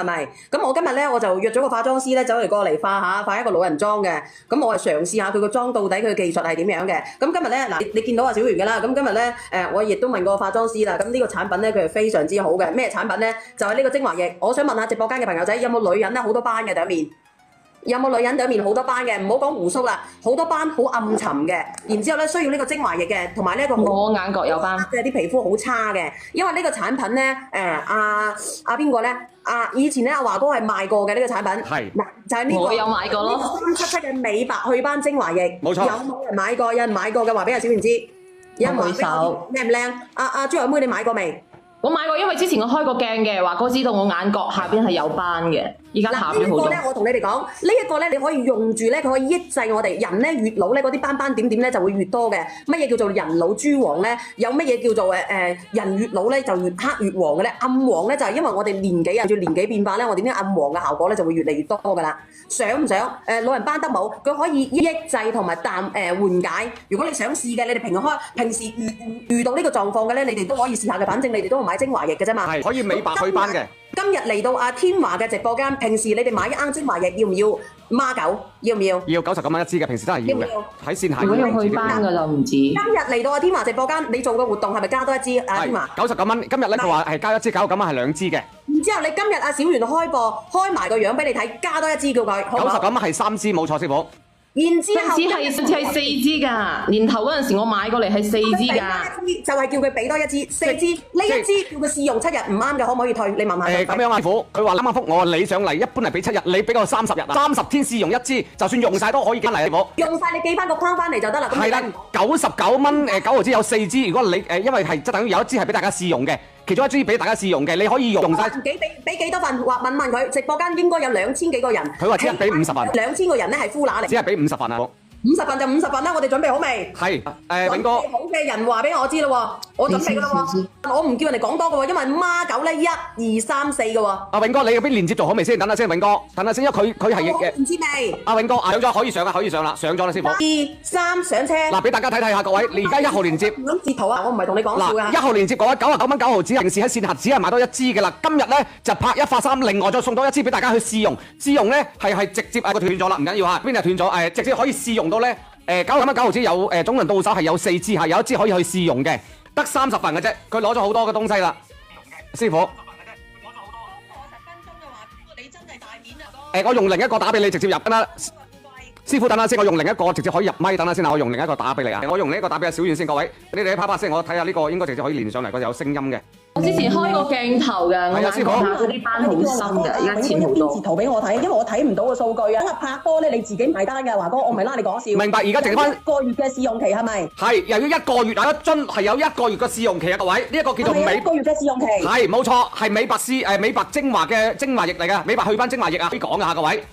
係咪？咁我今日咧我就約咗個化妝師咧走嚟過嚟化一個老人妝嘅。咁我係嘗試下佢個妝到底佢嘅技術係點樣嘅。咁今日咧嗱，你見到阿小圓嘅啦。咁今日咧我亦都問過化妝師啦。咁呢個產品咧佢係非常之好嘅。咩產品咧？就係呢個精華液。我想問下直播間嘅朋友仔，有冇女人咧好多斑嘅頂面？有冇女人對面好多斑嘅？唔好講鬍鬚啦，好多斑好暗沉嘅。然之後咧需要呢個精華液嘅，同埋呢一個我眼角有斑，即係啲皮膚好差嘅。因為呢個產品咧，邊個咧？以前咧阿華哥係賣過嘅呢個產品。係嗱，就係呢個。我有買過咯。377嘅美白去斑精華液，冇錯。有冇人買過？有人買過嘅話俾阿小圓知。有人舉手。靚唔靚？朱海妹你買過未？我買過，因為之前我開過鏡嘅，華哥知道我眼角下邊係有斑嘅，而家淡咗好多。呢一個咧，我同你哋講，呢一個咧，你可以用住咧，佢可以抑制我哋人咧越老咧嗰啲斑斑點點咧就會越多嘅。乜嘢叫做人老珠黃咧？有乜嘢叫做人越老咧就越黑越黃嘅咧？暗黃咧就係因為我哋年紀啊，隨住年紀變化咧，我哋啲暗黃嘅效果咧就會越嚟越多㗎啦。想唔想老人斑得冇？佢可以抑制同埋緩解。如果你想試嘅，你哋平時遇到呢個狀況嘅咧，你哋都可以試下嘅。反正你哋都買精華液嘅啫嘛，係可以美白去斑嘅。今日嚟到阿天華嘅直播間，平時你哋買一盎精華液要唔要孖九？要唔要？要99蚊一支嘅，平時真係要嘅。喺線下如果用去斑嘅就唔止。今日嚟到阿天華直播間，你做嘅活動係咪加多一支？阿天華99蚊，今日咧佢話係加一支99蚊係2支嘅。然之後你今日阿小圓開播，開埋個樣俾你睇，加多一支叫佢。99蚊係3支，冇錯，師傅。然之後係4支㗎，年頭嗰陣時我買過嚟係4支㗎，就係叫佢俾多一支4支，呢一支叫佢試用7日，唔啱嘅可唔可以退？你問下佢。咁樣啊，師傅，佢話啱啱覆我，你上嚟一般係俾7日，你俾個30日啊，30天試用一支，就算用晒都可以翻嚟，師傅。用晒你寄翻個框翻嚟就得啦。係啦，99蚊9毫支有4支，如果你因為係即係等於有一支係俾大家試用嘅。其中一支俾大家試用嘅，你可以用晒。俾幾多份？話問佢，直播間應該有2000幾個人。佢話只係俾50份。2000個人咧係呼乸嚟。只係俾50份啊！50份就50份啦，我哋準備好未？係永哥。準備好嘅人話俾我知啦喎，我準備噶啦喎。我唔叫人哋講多嘅喎，因為孖九咧1、2、3、4嘅喎。阿永哥，你嗰邊連接做好未先？等下先，永哥，等下先，因為佢係嘅。連接未？阿永哥，上咗可以上啦，可以上啦，上咗啦，師傅。2、3上車。嗱，俾大家睇睇下各位，你而家1號連接。唔諗截圖啊！我唔係同你講笑㗎。1號連接各位99蚊9毫紙，平時喺線下只係買多一支嘅啦。今日咧就拍一發三，另外再送多一支俾大家去試用。試用咧係直接斷咗啦，唔緊要嚇，邊日斷咗直接可以試用到咧。99蚊9毫紙有總共到手係有4支，係有一支可以去試用嘅，得30份嘅啫。佢攞咗好多嘅東西啦，師傅。你真係大面啊！我用另一個打俾你，直接入啦。師傅等下先，我用另一個直接可以入咪，等下先，我用另一個打俾你啊！我用另一個打俾阿小圓先，各位，你哋啪啪聲，我睇下呢個應該直接可以連上嚟，佢有聲音嘅。我之前開過鏡頭㗎，我眼角嗰啲斑好深㗎，而家淺好多。截圖俾我睇，因為我睇唔到個數據啊。拍拖咧，你自己買單㗎，華哥，我唔係拉你講笑。明白，而家剩翻1個月嘅試用期係咪？係，又要1個月，有一樽係有1個月嘅試用期啊，各位，呢一個叫做1個月嘅試用期。係冇錯，係美白精華嘅精華液嚟㗎，美白去斑精華液啊，可以講㗎嚇，各位。